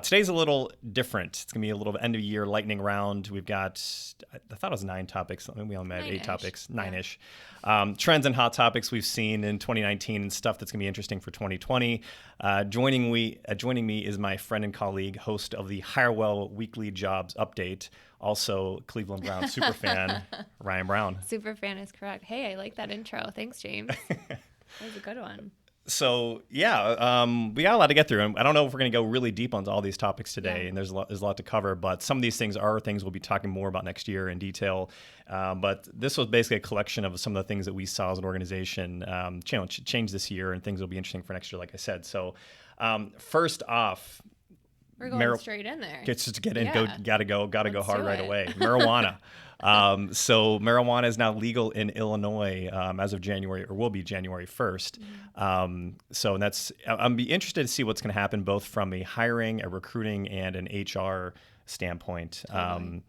Today's a little different. It's going to be a little end of year lightning round. We've got, I thought it was 9 topics. I mean, we only had 8 topics, 9-ish. Trends and hot topics we've seen in 2019 and stuff that's going to be interesting for 2020. Joining me is my friend and colleague, host of the Hirewell Weekly Jobs Update, also Cleveland Brown superfan, Ryan Brown. Superfan is correct. Hey, I like that intro. Thanks, James. That was a good one. So, we got a lot to get through. And I don't know if we're going to go really deep on all these topics today, and there's a lot to cover. But some of these things are things we'll be talking more about next year in detail. But this was basically a collection of some of the things that we saw as an organization change this year, and things will be interesting for next year, like I said. So, first off, we're going straight in there. Just to get in, gotta go hard right away. Marijuana. So marijuana is now legal in Illinois as of January, or will be January 1st. So that's, I'm be interested to see what's going to happen both from a hiring, a recruiting, and an HR standpoint. Totally.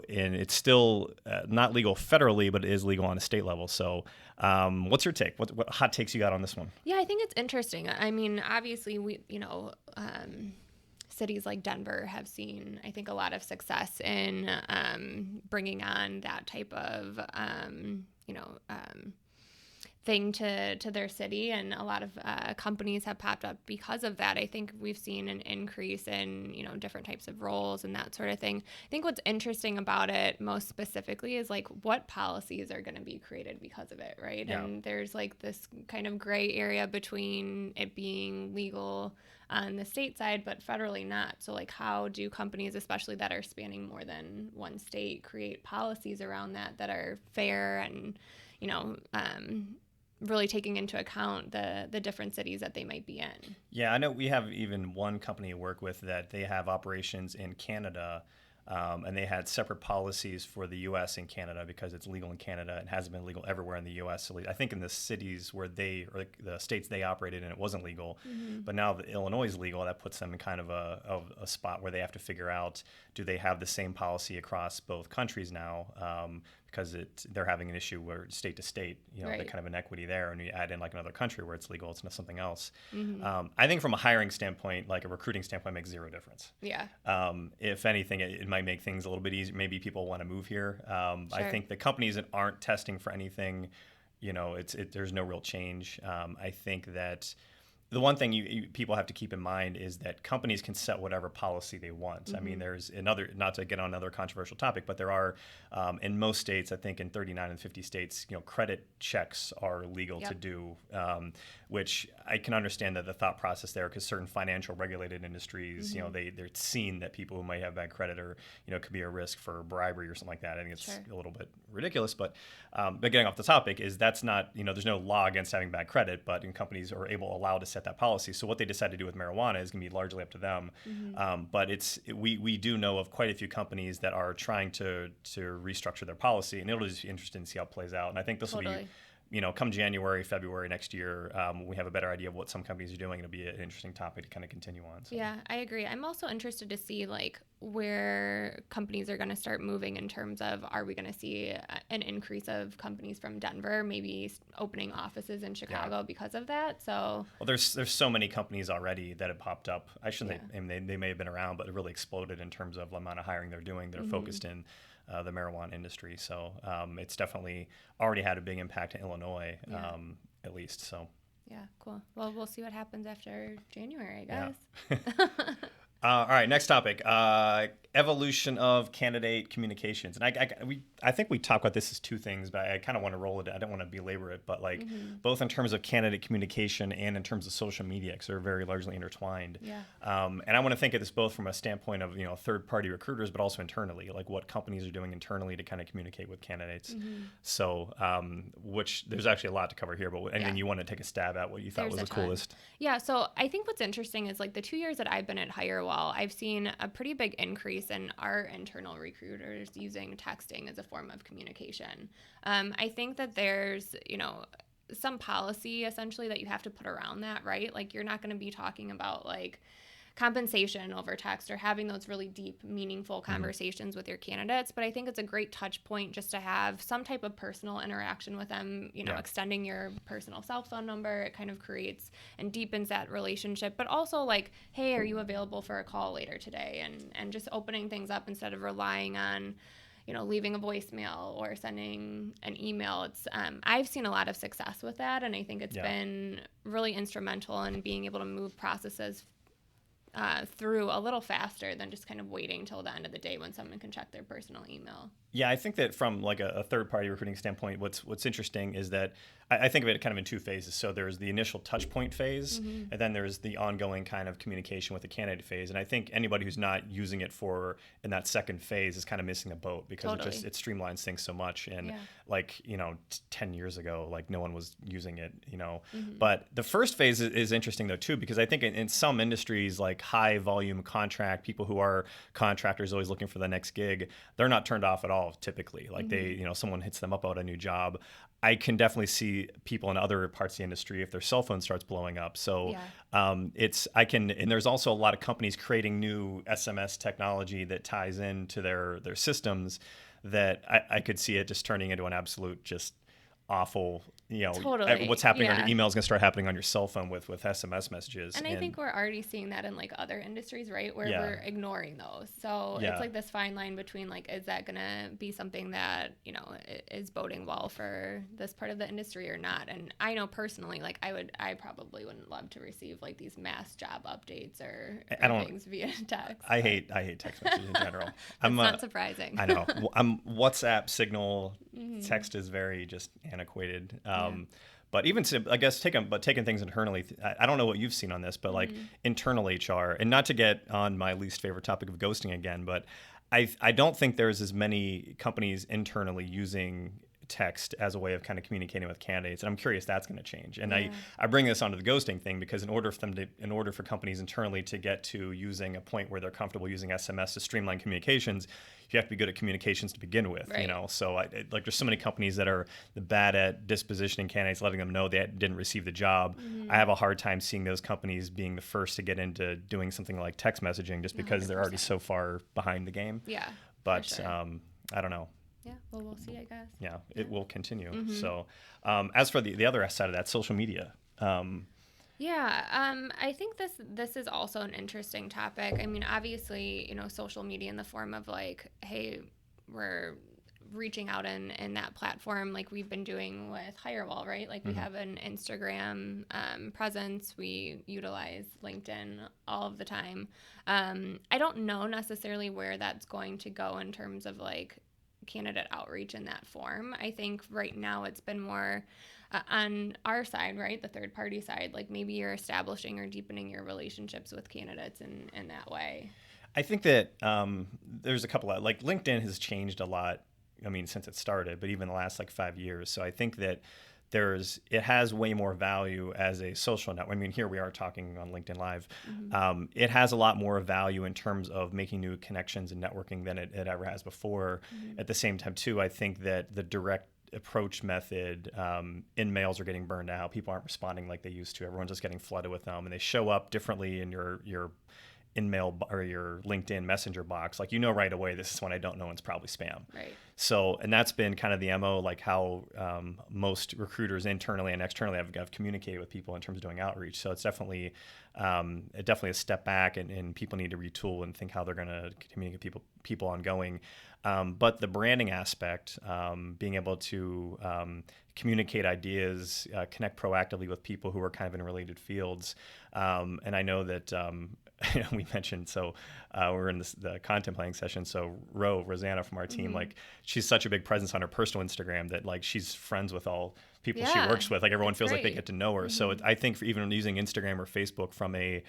And it's still not legal federally, but it is legal on a state level. So what's your take? What hot takes you got on this one? Yeah, I think it's interesting. I mean, obviously, cities like Denver have seen, I think, a lot of success in bringing on that type of, thing to their city, and a lot of companies have popped up because of that. I think we've seen an increase in, different types of roles and that sort of thing. I think what's interesting about it most specifically is like what policies are going to be created because of it, right? Yeah. And there's like this kind of gray area between it being legal on the state side, but federally not. So like, how do companies, especially that are spanning more than one state, create policies around that are fair and, really taking into account the different cities that they might be in? Yeah, I know we have even one company to work with that they have operations in Canada, and they had separate policies for the U.S. and Canada because it's legal in Canada and hasn't been legal everywhere in the U.S. So I think in the cities where the states they operated in, it wasn't legal. Mm-hmm. But now that Illinois is legal, that puts them in kind of a spot where they have to figure out, do they have the same policy across both countries now? Because they're having an issue where state to state, right. the kind of inequity there, and you add in like another country where it's legal, it's not something else. Mm-hmm. I think from a hiring standpoint, like a recruiting standpoint, makes zero difference. Yeah. If anything, it might make things a little bit easier. Maybe people want to move here. Sure. I think the companies that aren't testing for anything, there's no real change. I think that the one thing people have to keep in mind is that companies can set whatever policy they want. Mm-hmm. I mean, there's not to get on another controversial topic, but there are, in most states, I think in 39 and 50 states, credit checks are legal to do, which I can understand that the thought process there, because certain financial regulated industries, mm-hmm. They're seen that people who might have bad credit or, could be a risk for bribery or something like that. I think it's a little bit ridiculous, but getting off the topic is that's not, there's no law against having bad credit, but companies are allowed to set that policy. So what they decide to do with marijuana is going to be largely up to them. Mm-hmm. But we do know of quite a few companies that are trying to restructure their policy, and it'll just be interesting to see how it plays out. And I think this will be, come January, February next year, we have a better idea of what some companies are doing. It'll be an interesting topic to kind of continue on. So. Yeah, I agree. I'm also interested to see like where companies are going to start moving in terms of, are we going to see an increase of companies from Denver maybe opening offices in Chicago because of that? So there's so many companies already that have popped up. I shouldn't say, they may have been around, but it really exploded in terms of the amount of hiring they're doing. They're mm-hmm. focused in the marijuana industry. So it's definitely already had a big impact in Illinois, at least. So. Yeah, cool. Well, we'll see what happens after January, I guess. Yeah. All right, next topic. Evolution of candidate communications. And I think we talk about this as two things, but I kind of want to roll it. I don't want to belabor it, but like mm-hmm. both in terms of candidate communication and in terms of social media, because they're very largely intertwined. Yeah. And I want to think of this both from a standpoint of, third-party recruiters, but also internally, like what companies are doing internally to kind of communicate with candidates. Mm-hmm. So, which there's actually a lot to cover here, but anything you want to take a stab at what you thought was the coolest? Yeah, so I think what's interesting is like the 2 years that I've been at Hirewell, I've seen a pretty big increase in our internal recruiters using texting as a form of communication. I think that there's, some policy essentially that you have to put around that, right? Like you're not going to be talking about like compensation over text or having those really deep, meaningful conversations with your candidates. But I think it's a great touch point just to have some type of personal interaction with them, extending your personal cell phone number. It kind of creates and deepens that relationship. But also like, hey, are you available for a call later today? And just opening things up instead of relying on leaving a voicemail or sending an email. It's I've seen a lot of success with that, and I think it's been really instrumental in being able to move processes through a little faster than just kind of waiting till the end of the day when someone can check their personal email. Yeah, I think that from like a third-party recruiting standpoint, what's interesting is that I think of it kind of in two phases. So there's the initial touch point phase, and then there's the ongoing kind of communication with the candidate phase. And I think anybody who's not using it in that second phase is kind of missing the boat because it streamlines things so much. And 10 years ago, like no one was using it, But the first phase is interesting though too, because I think in some industries like high volume contract, people who are contractors always looking for the next gig, they're not turned off at all typically. Like they, someone hits them up about a new job. I can definitely see people in other parts of the industry if their cell phone starts blowing up. So and there's also a lot of companies creating new SMS technology that ties into their systems that I could see it just turning into an absolute just awful, what's happening on your email is going to start happening on your cell phone with SMS messages. And I think we're already seeing that in like other industries, right? Where we're ignoring those. So it's like this fine line between like, is that going to be something that, is boding well for this part of the industry or not? And I know personally, like I probably wouldn't love to receive like these mass job updates or things via text. I hate text messages in general. It's not surprising. I know. WhatsApp, Signal, text is very just antiquated. But even I guess taking things internally, I don't know what you've seen on this, but like internal HR, and not to get on my least favorite topic of ghosting again, but I don't think there's as many companies internally using text as a way of kind of communicating with candidates, and I'm curious that's going to change. And I bring this onto the ghosting thing because in order for companies internally to get to using a point where they're comfortable using SMS to streamline communications, you have to be good at communications to begin with, So there's so many companies that are bad at dispositioning candidates, letting them know they didn't receive the job. I have a hard time seeing those companies being the first to get into doing something like text messaging just because 100%. They're already so far behind the game. Yeah. But sure. I don't know. Yeah, well, we'll see, I guess. Yeah, it will continue. So as for the other side of that, social media. I think this is also an interesting topic. I mean, obviously, social media in the form of like, hey, we're reaching out in that platform like we've been doing with Hirewell, right? Like we have an Instagram presence. We utilize LinkedIn all of the time. I don't know necessarily where that's going to go in terms of like candidate outreach in that form. I think right now it's been more on our side, right? The third party side, like maybe you're establishing or deepening your relationships with candidates in that way. I think that there's a couple of, like LinkedIn has changed a lot. I mean, since it started, but even the last like 5 years. So I think that it has way more value as a social network. I mean, here we are talking on LinkedIn Live. It has a lot more value in terms of making new connections and networking than it ever has before. At the same time, too, I think that the direct approach method, in-mails are getting burned out. People aren't responding like they used to. Everyone's just getting flooded with them, and they show up differently in your in-mail or your LinkedIn Messenger box. Like, right away, this is one I don't know, and it's probably spam. Right. So, and that's been kind of the MO, like how most recruiters internally and externally have communicated with people in terms of doing outreach. So it's definitely a step back, and people need to retool and think how they're going to communicate people ongoing. But the branding aspect, being able to communicate ideas, connect proactively with people who are kind of in related fields. And I know that we mentioned, we're in the content planning session. So Rosanna from our team, like she's such a big presence on her personal Instagram that like she's friends with all people she works with. Like everyone feels like they get to know her. So I think for even using Instagram or Facebook from a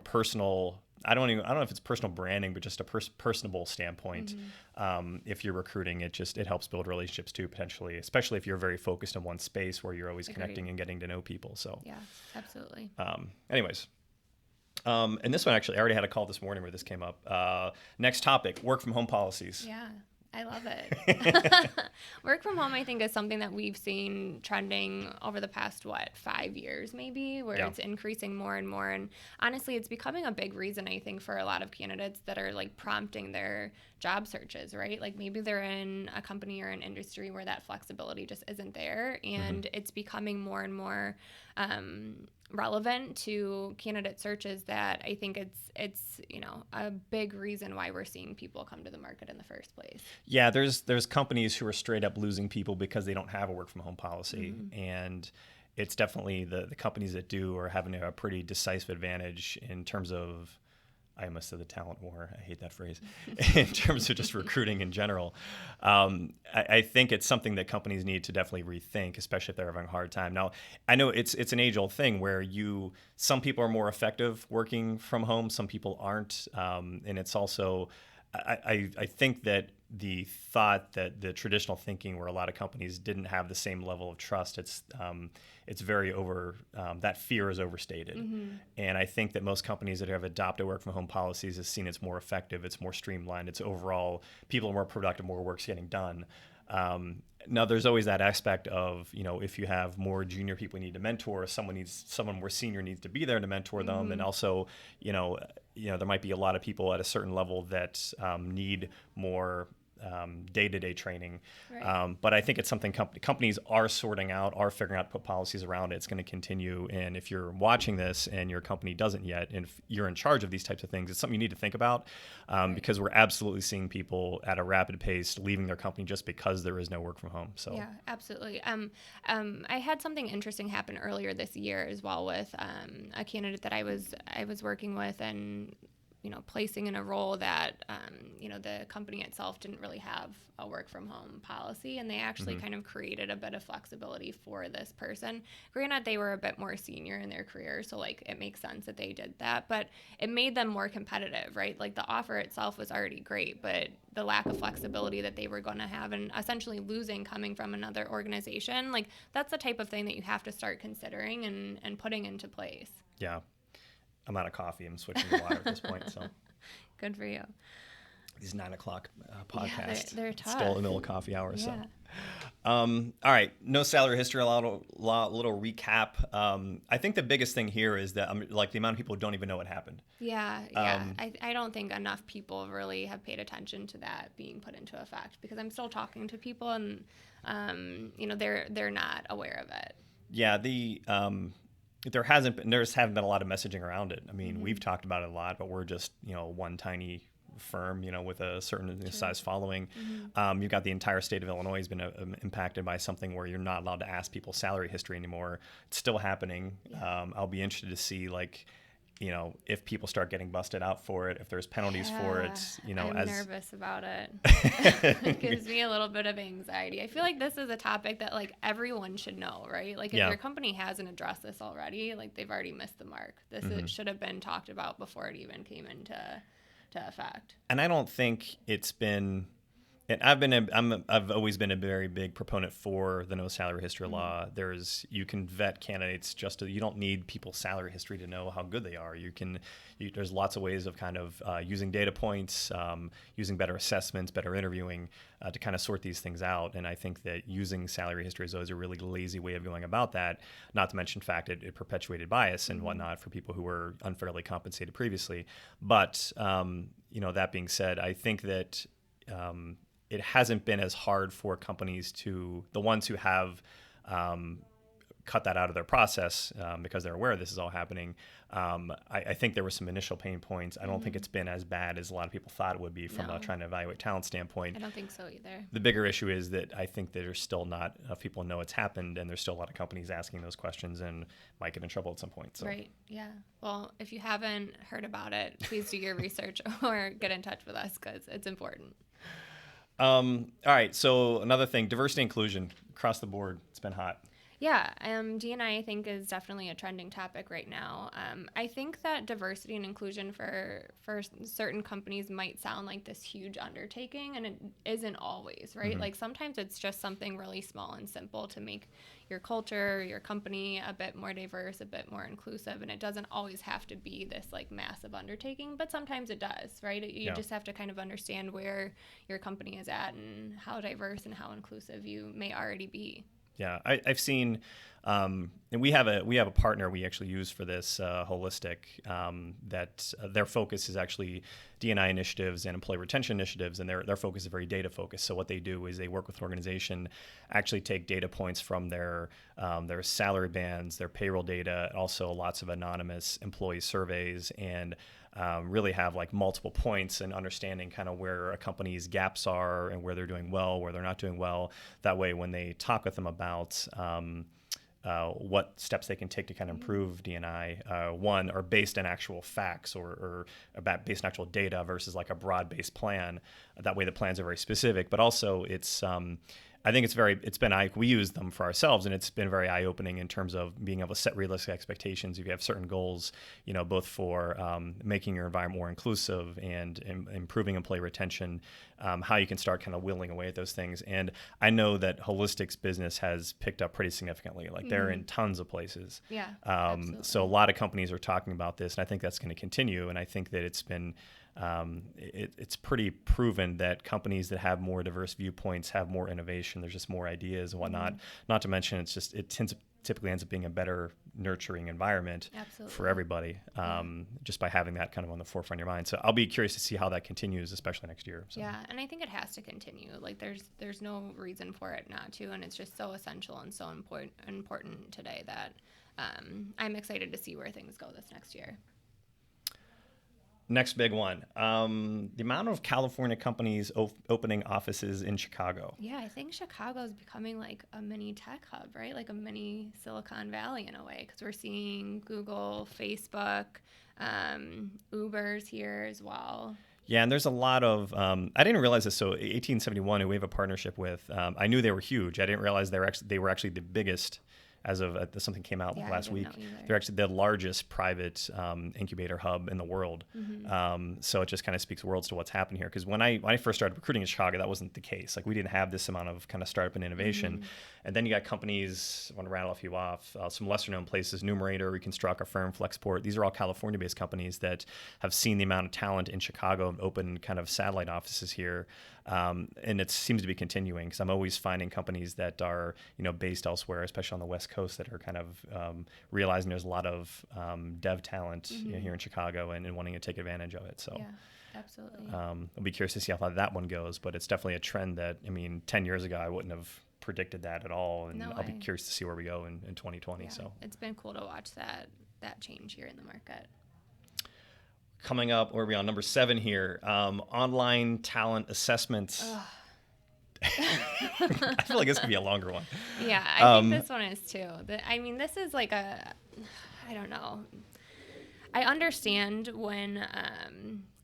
personal, I don't know if it's personal branding, but just a personable standpoint. If you're recruiting, it helps build relationships too, potentially, especially if you're very focused in one space where you're always connecting and getting to know people. So yeah, absolutely. Anyways. And this one, actually, I already had a call this morning where this came up. Next topic, work from home policies. Yeah. I love it. Work from home, I think, is something that we've seen trending over the past, 5 years maybe, where Yeah. it's increasing more and more. And honestly, it's becoming a big reason, I think, for a lot of candidates that are like prompting their job searches, right? Like maybe they're in a company or an industry where that flexibility just isn't there. And it's becoming more and more relevant to candidate searches that I think it's a big reason why we're seeing people come to the market in the first place. Yeah, there's companies who are straight up losing people because they don't have a work from home policy, and it's definitely the companies that do are having a pretty decisive advantage in terms of, I almost said the talent war. I hate that phrase. In terms of just recruiting in general, I think it's something that companies need to definitely rethink, especially if they're having a hard time. Now, I know it's an age-old thing where some people are more effective working from home, some people aren't, and it's also, I think that the thought that the traditional thinking where a lot of companies didn't have the same level of trust, it's very that fear is overstated. And I think that most companies that have adopted work from home policies have seen it's more effective, it's more streamlined, it's overall, people are more productive, more work's getting done. Now, there's always that aspect of, if you have more junior people you need to mentor, someone more senior needs to be there to mentor them. And also, there might be a lot of people at a certain level that need more day-to-day training. Right. But I think it's something companies are sorting out, are figuring out to put policies around it. It's going to continue. And if you're watching this and your company doesn't yet, and if you're in charge of these types of things, it's something you need to think about, because we're absolutely seeing people at a rapid pace leaving their company just because there is no work from home. So yeah, absolutely. I had something interesting happen earlier this year as well with a candidate that I was working with, and placing in a role that, the company itself didn't really have a work from home policy, and they actually kind of created a bit of flexibility for this person. Granted, they were a bit more senior in their career, so like it makes sense that they did that, but it made them more competitive, right? Like the offer itself was already great, but the lack of flexibility that they were going to have and essentially losing coming from another organization, like that's the type of thing that you have to start considering and putting into place. yeah, I'm out of coffee. I'm switching to water at this point. So Good for you. these 9 o'clock podcasts, they're tough. still in the middle of coffee hour. Yeah. So, all right, no salary history. A little recap. I think the biggest thing here is that like the amount of people who don't even know what happened. Yeah. I don't think enough people really have paid attention to that being put into effect, because I'm still talking to people and they're not aware of it. Yeah, there haven't been a lot of messaging around it. I mean, we've talked about it a lot, but we're just one tiny firm, with a certain size following. You've got the entire state of Illinois has been impacted by something where you're not allowed to ask people salary history anymore. It's still happening. Yeah. I'll be interested to see if people start getting busted out for it, if there's penalties for it. I'm nervous about it. It gives me a little bit of anxiety. I feel like this is a topic that like everyone should know, right? Like if your company hasn't addressed this already, like they've already missed the mark. This should have been talked about before it even came into effect. And I don't think it's been. And I've always been a very big proponent for the no salary history law. You can vet candidates you don't need people's salary history to know how good they are. There's lots of ways of kind of using data points, using better assessments, better interviewing to kind of sort these things out. And I think that using salary history is always a really lazy way of going about that. Not to mention the fact that it perpetuated bias and whatnot for people who were unfairly compensated previously. But that being said, I think that. It hasn't been as hard for companies the ones who have cut that out of their process because they're aware this is all happening. I think there were some initial pain points. I don't think it's been as bad as a lot of people thought it would be from trying to evaluate talent standpoint. I don't think so either. The bigger issue is that I think there's still not enough people know it's happened, and there's still a lot of companies asking those questions and might get in trouble at some point. So. Right. Yeah. Well, if you haven't heard about it, please do your research or get in touch with us because it's important. All right. So another thing, diversity and inclusion across the board. It's been hot. Yeah, D&I think is definitely a trending topic right now. I think that diversity and inclusion for certain companies might sound like this huge undertaking, and it isn't always, right? Mm-hmm. Like sometimes it's just something really small and simple to make your culture, your company a bit more diverse, a bit more inclusive, and it doesn't always have to be this like massive undertaking, but sometimes it does, right? You Yeah. just have to kind of understand where your company is at and how diverse and how inclusive you may already be. Yeah, I've seen, and we have a partner we actually use for this holistic that their focus is actually D&I initiatives and employee retention initiatives, and their focus is very data focused. So what they do is they work with an organization, actually take data points from their salary bands, their payroll data, also lots of anonymous employee surveys, and really have like multiple points and understanding kind of where a company's gaps are and where they're doing well, where they're not doing well. That way, when they talk with them about what steps they can take to kind of improve D&I, one, are based on actual facts or about based on actual data versus like a broad-based plan. That way, the plans are very specific, but also it's I think we use them for ourselves, and it's been very eye-opening in terms of being able to set realistic expectations. If you have certain goals, both for making your environment more inclusive and improving employee retention, how you can start kind of whittling away at those things. And I know that Holistic's business has picked up pretty significantly. Like they're in tons of places. Yeah, absolutely. So a lot of companies are talking about this, and I think that's going to continue. And I think that it's been it's pretty proven that companies that have more diverse viewpoints have more innovation. There's just more ideas and whatnot. Not to mention, typically ends up being a better nurturing environment for everybody, just by having that kind of on the forefront of your mind. So I'll be curious to see how that continues, especially next year. So. Yeah, and I think it has to continue. Like there's no reason for it not to, and it's just so essential and so important today that I'm excited to see where things go this next year. Next big one, the amount of California companies opening offices in Chicago. Yeah, I think Chicago is becoming like a mini tech hub, right? Like a mini Silicon Valley in a way, because we're seeing Google, Facebook, Uber's here as well. Yeah, and there's a lot of, I didn't realize this. So 1871, who we have a partnership with, I knew they were huge. I didn't realize they were actually the biggest. As of something came out last week, they're actually the largest private incubator hub in the world. So it just kind of speaks worlds to what's happening here. Because when I first started recruiting in Chicago, that wasn't the case. Like we didn't have this amount of kind of startup and innovation. And then you got companies, I want to rattle a few off, some lesser known places, Numerator, Reconstruct, Affirm, Flexport. These are all California-based companies that have seen the amount of talent in Chicago and opened kind of satellite offices here. And it seems to be continuing, because I'm always finding companies that are based elsewhere, especially on the West Coast, that are kind of realizing there's a lot of dev talent here in Chicago and wanting to take advantage of it. So yeah, absolutely. I'll be curious to see how that one goes, but it's definitely a trend that 10 years ago I wouldn't have predicted that at all, and I'll be curious to see where we go in 2020. Yeah, so it's been cool to watch that change here in the market. Coming up, where are we on number 7 here? Online talent assessments. I feel like this could be a longer one. Yeah, I think this one is too. This is like I don't know. I understand when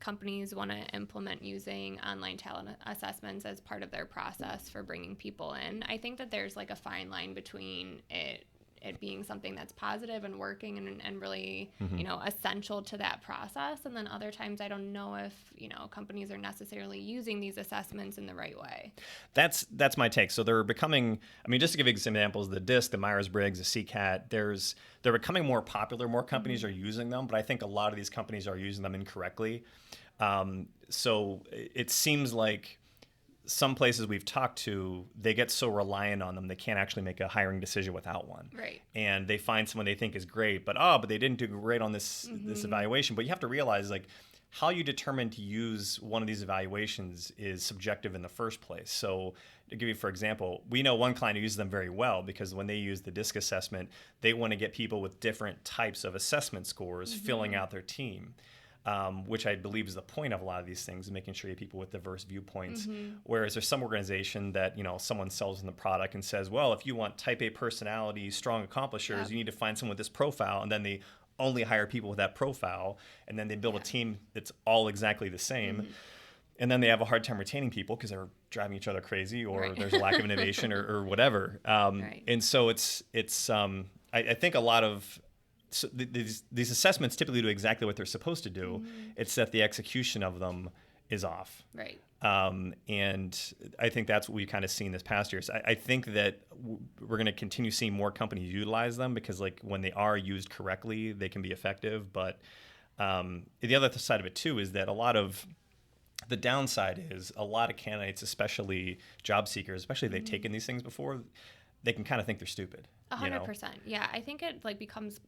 companies want to implement using online talent assessments as part of their process for bringing people in. I think that there's like a fine line between it being something that's positive and working and really, essential to that process. And then other times I don't know if, companies are necessarily using these assessments in the right way. That's my take. So they're becoming, just to give you some examples, the DISC, the Myers-Briggs, the CCAT, they're becoming more popular. More companies are using them, but I think a lot of these companies are using them incorrectly. So it seems like some places we've talked to, they get so reliant on them, they can't actually make a hiring decision without one. Right. And they find someone they think is great, but they didn't do great on this evaluation. But you have to realize, like, how you determine to use one of these evaluations is subjective in the first place. So to give you, for example, we know one client who uses them very well, because when they use the DISC assessment, they want to get people with different types of assessment scores filling out their team. Which I believe is the point of a lot of these things, making sure you have people with diverse viewpoints. Whereas there's some organization that, someone sells in the product and says, well, if you want type A personality, strong accomplishers, you need to find someone with this profile. And then they only hire people with that profile. And then they build a team that's all exactly the same. and then they have a hard time retaining people because they're driving each other crazy, or Right. there's a lack of innovation, or whatever. Right. And so I think a lot of these assessments typically do exactly what they're supposed to do. It's that the execution of them is off. Right. And I think that's what we've kind of seen this past year. So I think that we're going to continue seeing more companies utilize them, because like when they are used correctly, they can be effective. But the other side of it too is that a lot of the downside is a lot of candidates, especially job seekers, especially if they've taken these things before, they can kind of think they're stupid. 100%. Yeah, I think it like becomes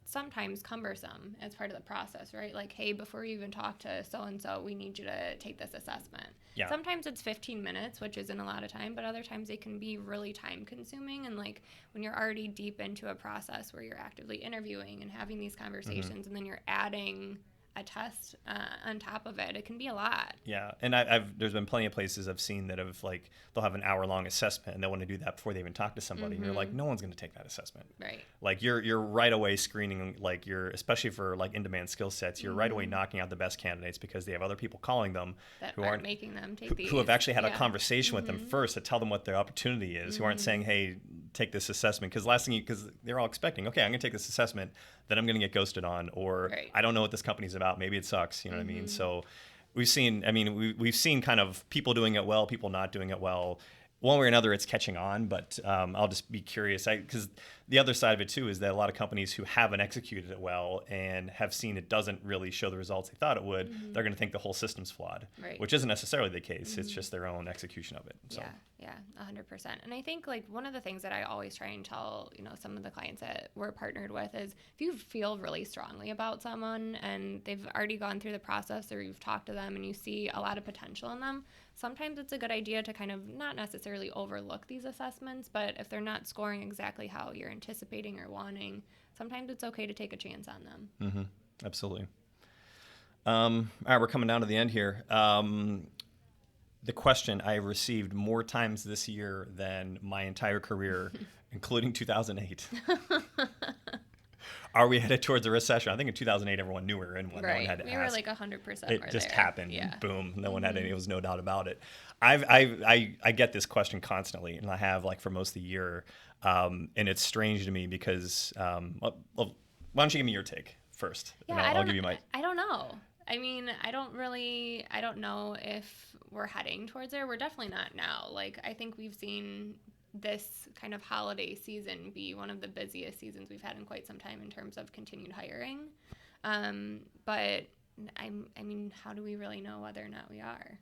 sometimes cumbersome as part of the process, right? Like, hey, before you even talk to so-and-so, we need you to take this assessment. Yeah. Sometimes it's 15 minutes, which isn't a lot of time, but other times they can be really time consuming. And like when you're already deep into a process where you're actively interviewing and having these conversations, and then you're adding a test on top of it, it can be a lot. Yeah, and there's been plenty of places I've seen that have like they'll have an hour-long assessment and they want to do that before they even talk to somebody. And you're like, no one's going to take that assessment. Right. Like you're right away screening, like especially for like in-demand skill sets, you're right away knocking out the best candidates because they have other people calling them that who aren't making them take these. Who have actually had a conversation with them first to tell them what their opportunity is, who aren't saying, hey, take this assessment, because they're all expecting, okay, I'm going to take this assessment, then I'm going to get ghosted on, or I don't know what this company's about, maybe it sucks, you know what I mean? So we've seen kind of people doing it well, people not doing it well. One way or another, it's catching on, but I'll just be curious, because the other side of it too is that a lot of companies who haven't executed it well and have seen it doesn't really show the results they thought it would, they're going to think the whole system's flawed, which isn't necessarily the case. It's just their own execution of it. So. Yeah, 100%. And I think like one of the things that I always try and tell, some of the clients that we're partnered with is if you feel really strongly about someone and they've already gone through the process, or you've talked to them and you see a lot of potential in them, sometimes it's a good idea to kind of not necessarily overlook these assessments, but if they're not scoring exactly how you're anticipating or wanting, sometimes it's okay to take a chance on them. Mm-hmm. Absolutely. All right, we're coming down to the end here. The question I have received more times this year than my entire career, including 2008. Are we headed towards a recession? I think in 2008, everyone knew we were in one. Right. No one had to we ask. were like 100%. It just there. happened. Yeah. Boom. No one had any. It was no doubt about it. I get this question constantly, and I have like for most of the year. And it's strange to me because, well, why don't you give me your take first? Yeah, and I'll give you my. I don't know. I mean, I don't know if we're heading towards there. We're definitely not now. Like, I think we've seen this kind of holiday season be one of the busiest seasons we've had in quite some time in terms of continued hiring. But I mean, how do we really know whether or not we are?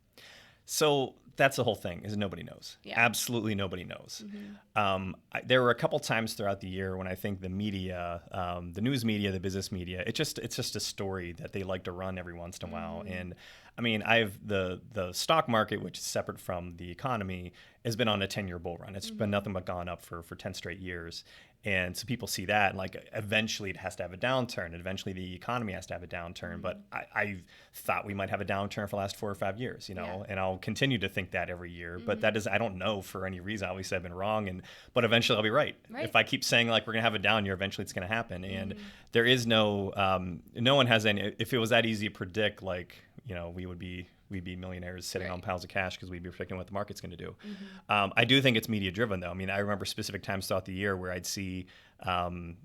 So that's the whole thing, is nobody knows. Yeah. Absolutely nobody knows. There were a couple times throughout the year when I think the media, the news media, the business media, it's just a story that they like to run every once in a while. And I mean, the stock market, which is separate from the economy, has been on a 10-year bull run. It's been nothing but gone up for 10 straight years. And so people see that, and like eventually it has to have a downturn. And eventually the economy has to have a downturn. But I thought we might have a downturn for the last 4 or 5 years, and I'll continue to think that every year. But that is, I don't know for any reason. Obviously I've been wrong, but eventually I'll be right. If I keep saying like we're gonna have a down year, eventually it's gonna happen. And there is no one has any. If it was that easy to predict, like we'd be millionaires sitting on piles of cash because we'd be predicting what the market's going to do. I do think it's media driven, though. I mean, I remember specific times throughout the year where I'd see, the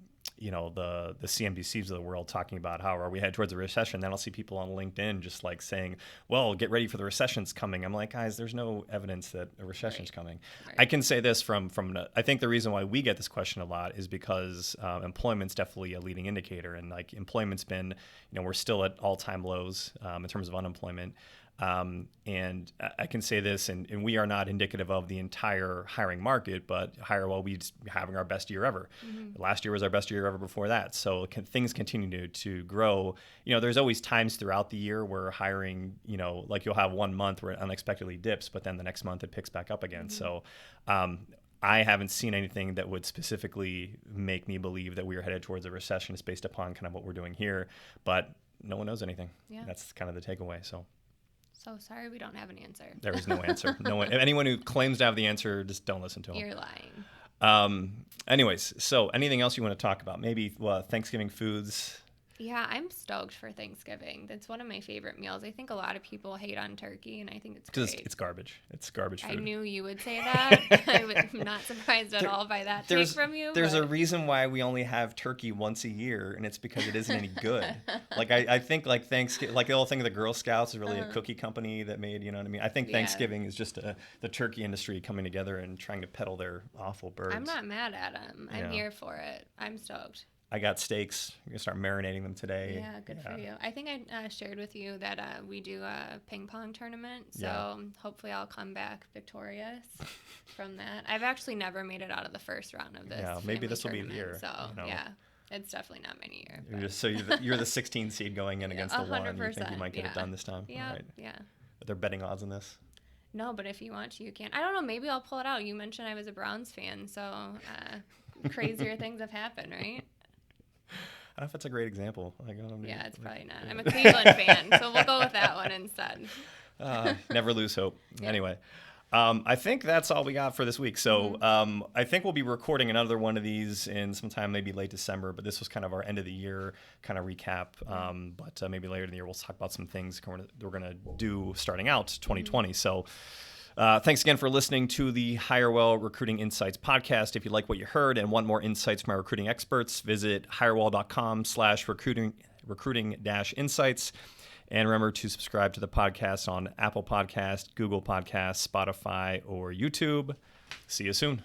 CNBCs of the world talking about how are we headed towards a recession. Then I'll see people on LinkedIn just like saying, well, get ready for the recession's coming. I'm like, guys, there's no evidence that a recession's coming. I can say this from I think the reason why we get this question a lot is because employment's definitely a leading indicator. And like employment's been, we're still at all-time lows in terms of unemployment. And I can say this, and we are not indicative of the entire hiring market, but Hirewell, we're having our best year ever. Last year was our best year ever before that. So things continue to grow. There's always times throughout the year where hiring, like you'll have 1 month where it unexpectedly dips, but then the next month it picks back up again. So I haven't seen anything that would specifically make me believe that we are headed towards a recession. It's based upon kind of what we're doing here, but no one knows anything. Yeah. That's kind of the takeaway. So sorry we don't have an answer. There is no answer. No one. Anyone who claims to have the answer, just don't listen to them. You're lying. Anyways, so anything else you want to talk about? Maybe Thanksgiving foods. Yeah, I'm stoked for Thanksgiving. That's one of my favorite meals. I think a lot of people hate on turkey, and I think it's Because great. it's garbage. It's garbage food. I knew you would say that. I'm not surprised at all by that take from you. There's a reason why we only have turkey once a year, and it's because it isn't any good. Like I think like Thanksgiving, like the whole thing of the Girl Scouts is really a cookie company that made, you know what I mean? I think Thanksgiving is just the turkey industry coming together and trying to peddle their awful birds. I'm not mad at them. I'm here for it. I'm stoked. I got steaks. I'm gonna start marinating them today. Yeah, good for you. I think I shared with you that we do a ping pong tournament, so hopefully I'll come back victorious from that. I've actually never made it out of the first round of this. Yeah, maybe this will be the year. So yeah, it's definitely not my year. You're the 16 seed going in against the 1. You think you might get it done this time? Yeah, right. yeah. Are there betting odds on this? No, but if you want to, you can. I don't know. Maybe I'll pull it out. You mentioned I was a Browns fan, so crazier things have happened, right? I don't know if that's a great example. Yeah, it's probably not. I'm a Cleveland fan, so we'll go with that one instead. Never lose hope. Yeah. Anyway, I think that's all we got for this week. So I think we'll be recording another one of these in sometime maybe late December, but this was kind of our end of the year kind of recap. But maybe later in the year, we'll talk about some things we're going to do starting out 2020. So thanks again for listening to the Hirewell Recruiting Insights podcast. If you like what you heard and want more insights from our recruiting experts, visit hirewell.com/recruiting-insights. And remember to subscribe to the podcast on Apple Podcasts, Google Podcasts, Spotify, or YouTube. See you soon.